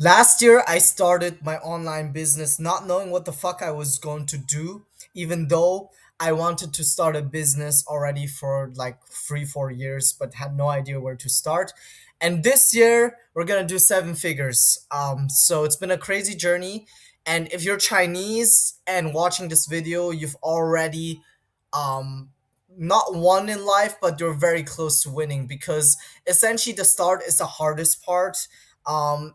Last year, I started my online business not knowing what the fuck I was going to do, even though I wanted to start a business already for like 3, 4 years, but had no idea where to start. And this year, we're gonna do 7 figures. So it's been a crazy journey. And if you're Chinese and watching this video, you've already um, not won in life, but you're very close to winning because essentially the start is the hardest part.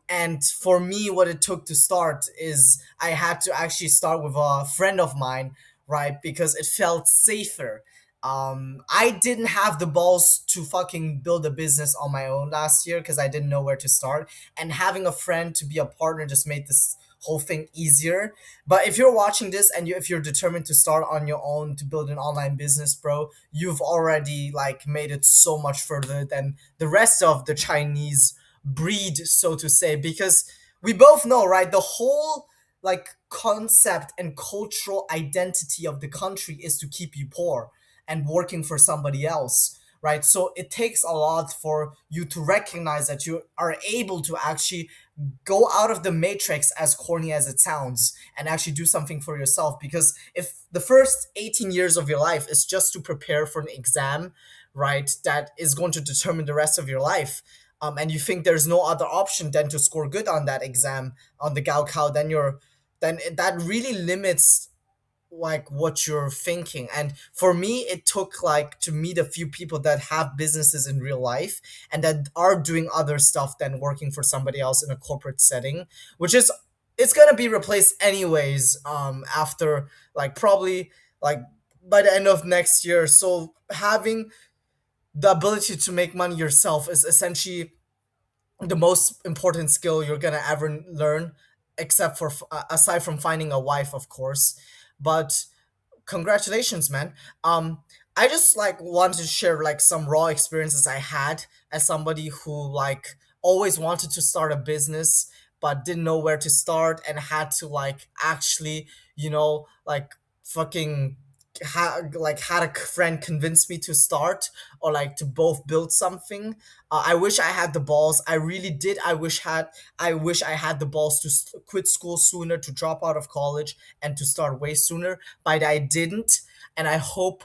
And for me, what it took to start is I had to actually start with a friend of mine, right? Because it felt safer. I didn't have the balls to fucking build a business on my own last year because I didn't know where to start. And having a friend to be a partner just made this whole thing easier. But if you're watching this and if you're determined to start on your own to build an online business, bro, you've already like made it so much further than the rest of the Chinese breed, so to say, because we both know, right? The whole like concept and cultural identity of the country is to keep you poor and working for somebody else, right? So it takes a lot for you to recognize that you are able to actually go out of the matrix, as corny as it sounds, and actually do something for yourself. Because if the first 18 years of your life is just to prepare for an exam, right, that is going to determine the rest of your life, and you think there's no other option than to score good on that exam on the Gaokao, that really limits like what you're thinking. And for me, it took like to meet a few people that have businesses in real life and that are doing other stuff than working for somebody else in a corporate setting, which is it's gonna be replaced anyways after like probably like by the end of next year. So having the ability to make money yourself is essentially the most important skill you're gonna ever learn, except for aside from finding a wife, of course. But congratulations, man. I just like wanted to share like some raw experiences I had as somebody who like always wanted to start a business but didn't know where to start and had to like actually, like fucking had a friend convince me to start or like to both build something. I wish I had the balls. I really did. I wish I had the balls to quit school sooner, to drop out of college, and to start way sooner. But I didn't, and I hope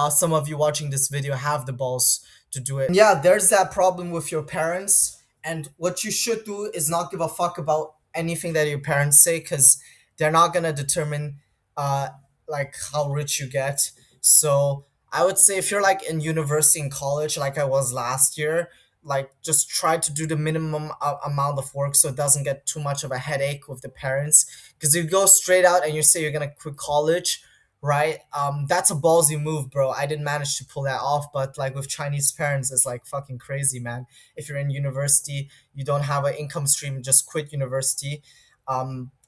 some of you watching this video have the balls to do it. Yeah, there's that problem with your parents, and what you should do is not give a fuck about anything that your parents say, because they're not gonna determine uh like how rich you get. So I would say if you're like in university and college, like I was last year, like just try to do the minimum amount of work so it doesn't get too much of a headache with the parents. Because you go straight out and you say you're gonna quit college, right? That's a ballsy move, bro. I didn't manage to pull that off, but like with Chinese parents, it's like fucking crazy, man. If you're in university, you don't have an income stream, just quit university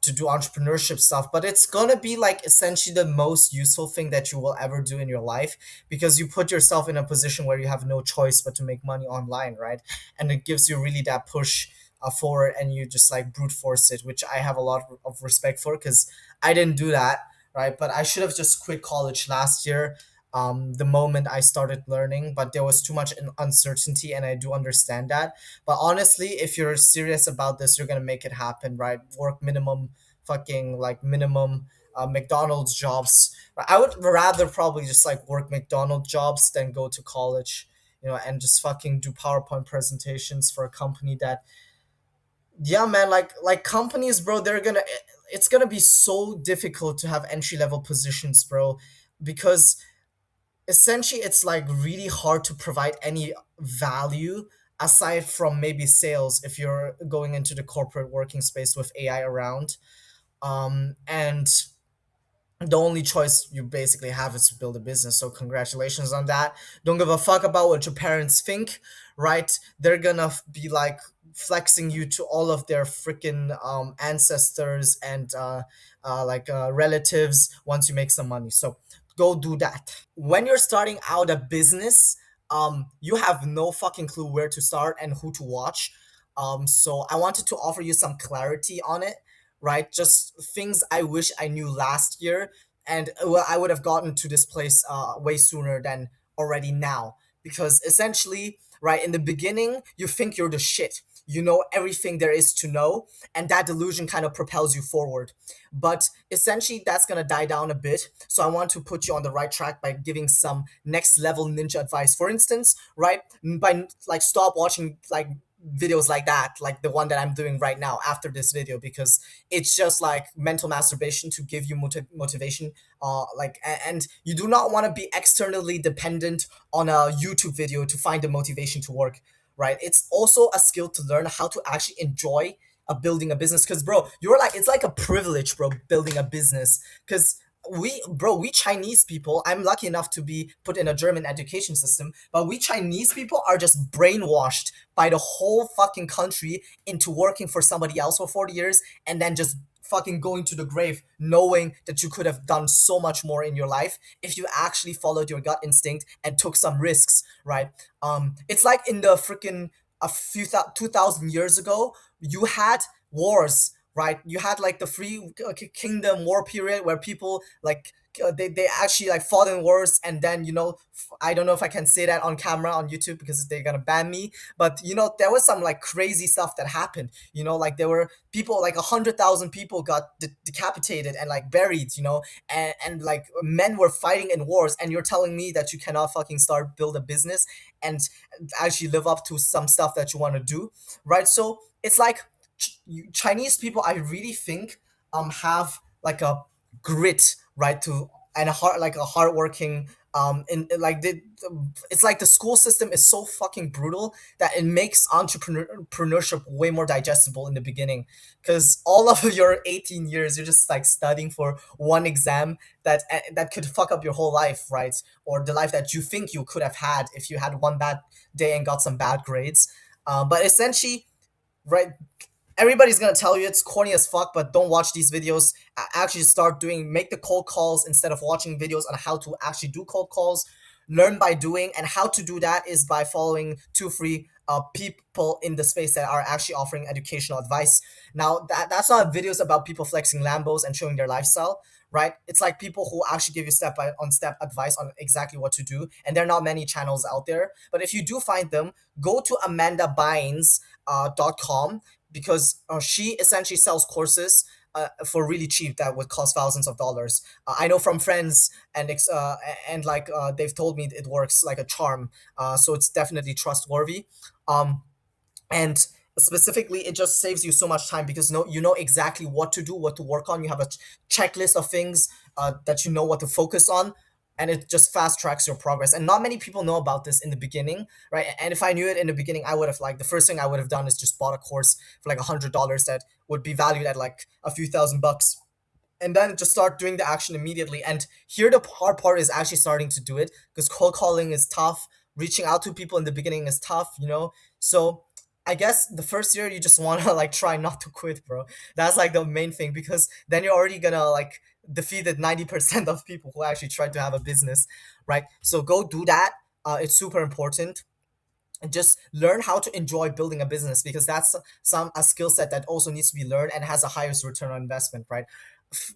to do entrepreneurship stuff. But it's gonna be like essentially the most useful thing that you will ever do in your life, because you put yourself in a position where you have no choice but to make money online, right? And it gives you really that push forward, and you just like brute force it, which I have a lot of respect for, because I didn't do that, right? But I should have just quit college last year, the moment I started learning, but there was too much uncertainty, and I do understand that. But honestly, if you're serious about this, you're gonna make it happen, right? Work minimum, fucking like minimum McDonald's jobs. I would rather probably just like work McDonald's jobs than go to college, and just fucking do PowerPoint presentations for a company that, yeah, man, like companies, bro, it's gonna be so difficult to have entry level positions, bro, because essentially it's like really hard to provide any value aside from maybe sales if you're going into the corporate working space with AI around. And the only choice you basically have is to build a business. So congratulations on that. Don't give a fuck about what your parents think, right? They're gonna be like flexing you to all of their freaking ancestors and relatives once you make some money. So go do that. When you're starting out a business, you have no fucking clue where to start and who to watch. So I wanted to offer you some clarity on it, right? Just things I wish I knew last year, and well, I would have gotten to this place way sooner than already now. Because essentially, right in the beginning, you think you're the shit. you know everything there is to know, and that delusion kind of propels you forward. But essentially that's going to die down a bit, so I want to put you on the right track by giving some next level ninja advice. For instance, right, by like stop watching like videos like that, like the one that I'm doing right now after this video, because it's just like mental masturbation to give you motivation. And you do not want to be externally dependent on a YouTube video to find the motivation to work, right? It's also a skill to learn how to actually enjoy building a business, because bro, you're like, it's like a privilege, bro, building a business. Because we Chinese people, I'm lucky enough to be put in a German education system, but we Chinese people are just brainwashed by the whole fucking country into working for somebody else for 40 years and then just fucking going to the grave knowing that you could have done so much more in your life if you actually followed your gut instinct and took some risks, right? It's like in the freaking 2000 years ago, you had wars, right? You had like the free kingdom war period where people like they actually like fought in wars, and then I don't know if I can say that on camera on YouTube because they're gonna ban me, but there was some like crazy stuff that happened. Like there were people, like 100,000 people got decapitated and like buried, and like men were fighting in wars, and you're telling me that you cannot fucking start build a business and actually live up to some stuff that you want to do, right? So it's like Chinese people, I really think, have like a grit, right, to and a heart, like a hardworking, in like it's like the school system is so fucking brutal that it makes entrepreneurship way more digestible in the beginning, because all of your 18 years you're just like studying for one exam that could fuck up your whole life, right? Or the life that you think you could have had if you had one bad day and got some bad grades. But essentially, right, everybody's gonna tell you it's corny as fuck, but don't watch these videos. Actually start doing, make the cold calls instead of watching videos on how to actually do cold calls. Learn by doing, and how to do that is by following two free people in the space that are actually offering educational advice. Now that's not videos about people flexing Lambos and showing their lifestyle, right? It's like people who actually give you step by on step advice on exactly what to do, and there are not many channels out there. But if you do find them, go to amandabynes.com, because she essentially sells courses for really cheap that would cost thousands of dollars. I know from friends, and like they've told me it works like a charm. So it's definitely trustworthy. Um, and specifically, it just saves you so much time because you know exactly what to do, what to work on. You have a checklist of things that you know what to focus on, and it just fast tracks your progress. And not many people know about this in the beginning, right? And if I knew it in the beginning, I would have, like, the first thing I would have done is just bought a course for like $100 that would be valued at like a few thousand bucks, and then just start doing the action immediately. And here the hard part is actually starting to do it, because cold calling is tough, reaching out to people in the beginning is tough. So I guess the first year you just want to like try not to quit, bro. That's like the main thing, because then you're already gonna like defeated 90% of people who actually try to have a business, right? So go do that. It's super important, and just learn how to enjoy building a business, because that's some a skill set that also needs to be learned and has a highest return on investment, right?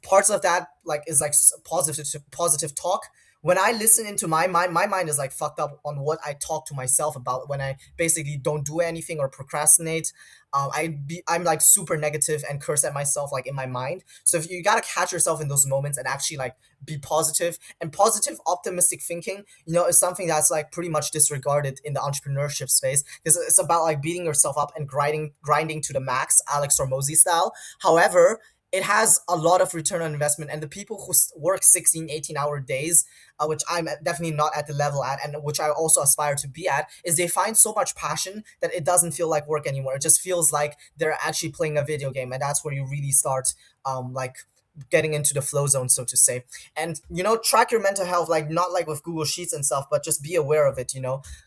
Parts of that like is like positive talk. When I listen into my mind is like fucked up on what I talk to myself about when I basically don't do anything or procrastinate. I'm like super negative and curse at myself like in my mind. So if you gotta catch yourself in those moments and actually like be positive, and positive optimistic thinking, is something that's like pretty much disregarded in the entrepreneurship space, because it's about like beating yourself up and grinding to the max, Alex Hormozi style. However, it has a lot of return on investment, and the people who work 16, 18-hour days, which I'm definitely not at the level at, and which I also aspire to be at, is they find so much passion that it doesn't feel like work anymore. It just feels like they're actually playing a video game, and that's where you really start like getting into the flow zone, so to say. And track your mental health, like not like with Google Sheets and stuff, but just be aware of it.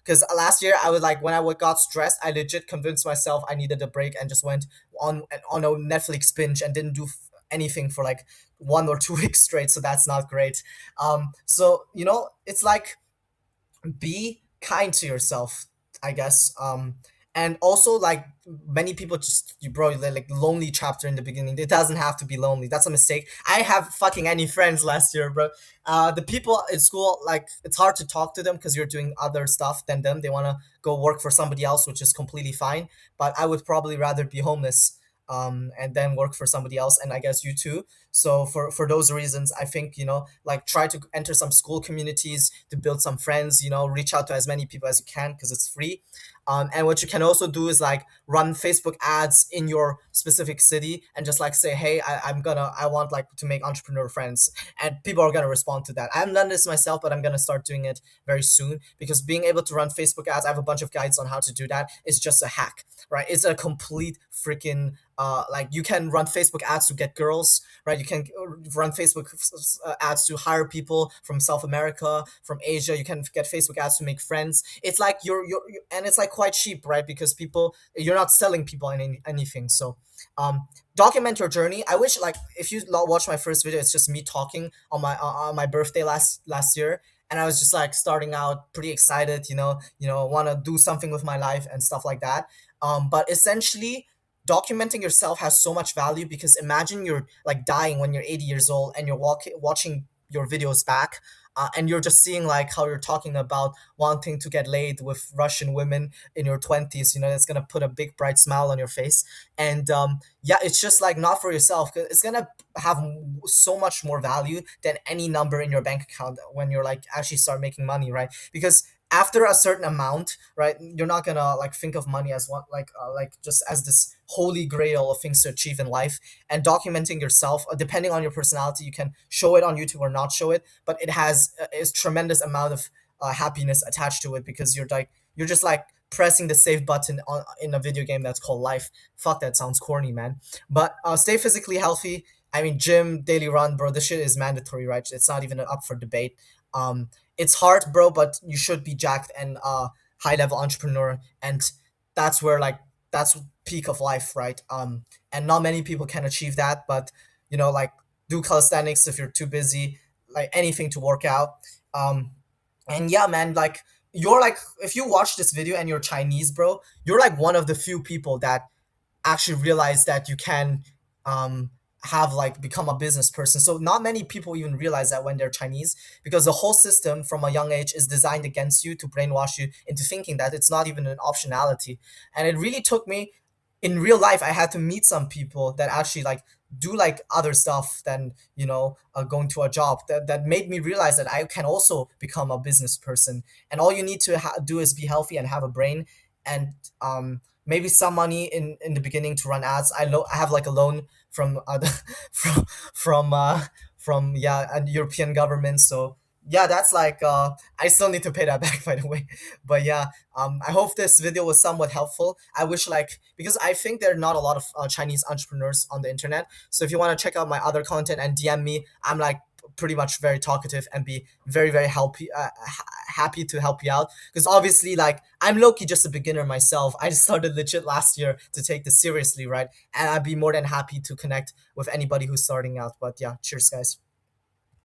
Because last year I was like, when I got stressed, I legit convinced myself I needed a break and just went on a Netflix binge and didn't do anything for like 1 or 2 weeks straight. So that's not great. So it's like, be kind to yourself, I guess. And also like many people just you bro like lonely chapter in the beginning. It doesn't have to be lonely. That's a mistake. I have fucking any friends last year, bro. The people in school, like it's hard to talk to them because you're doing other stuff than them. They want to go work for somebody else, which is completely fine. But I would probably rather be homeless and then work for somebody else, and I guess you too. So for those reasons, I think, like try to enter some school communities to build some friends, reach out to as many people as you can because it's free. And what you can also do is like run Facebook ads in your specific city and just like say, hey, I want like to make entrepreneur friends, and people are gonna respond to that. I haven't done this myself, but I'm gonna start doing it very soon because being able to run Facebook ads, I have a bunch of guides on how to do that. It's just a hack, right? It's a complete freaking like you can run Facebook ads to get girls, right? You can run Facebook ads to hire people from South America, from Asia. You can get Facebook ads to make friends. It's like and it's like quite cheap, right? Because people, you're not selling people anything. So document your journey. I wish like if you watch my first video, it's just me talking on my birthday last year, and I was just like starting out pretty excited, want to do something with my life and stuff like that. But essentially documenting yourself has so much value because imagine you're like dying when you're 80 years old and you're watching your videos back, and you're just seeing like how you're talking about wanting to get laid with Russian women in your 20s. It's gonna put a big bright smile on your face. And yeah, it's just like not for yourself, 'cause it's gonna have so much more value than any number in your bank account when you're like actually start making money, right? Because after a certain amount, right, you're not gonna like think of money as one like just as this holy grail of things to achieve in life. And documenting yourself, depending on your personality, you can show it on YouTube or not show it, but it has a tremendous amount of happiness attached to it because you're just like pressing the save button in a video game that's called life. Fuck, that sounds corny, man. But stay physically healthy. I mean, gym, daily run, bro. This shit is mandatory, right? It's not even up for debate. It's hard, bro, but you should be jacked and high level entrepreneur, and that's where like that's peak of life, right? And not many people can achieve that, but like do calisthenics if you're too busy, like anything to work out. Um, and yeah, man, like you're like if you watch this video and you're Chinese, bro, you're like one of the few people that actually realize that you can um have like become a business person. So not many people even realize that when they're Chinese, because the whole system from a young age is designed against you to brainwash you into thinking that it's not even an optionality. And it really took me in real life, I had to meet some people that actually like do like other stuff than going to a job, that made me realize that I can also become a business person. And all you need to do is be healthy and have a brain, and maybe some money in the beginning to run ads. I have like a loan from from from uh from yeah, a European government. So yeah, that's like I still need to pay that back by the way. But yeah, I hope this video was somewhat helpful. I wish like because I think there are not a lot of Chinese entrepreneurs on the internet. So if you want to check out my other content and DM me, I'm like pretty much very talkative and be very very happy to help you out, because obviously like I'm low-key just a beginner myself. I just started legit last year to take this seriously, right? And I'd be more than happy to connect with anybody who's starting out. But yeah, cheers guys.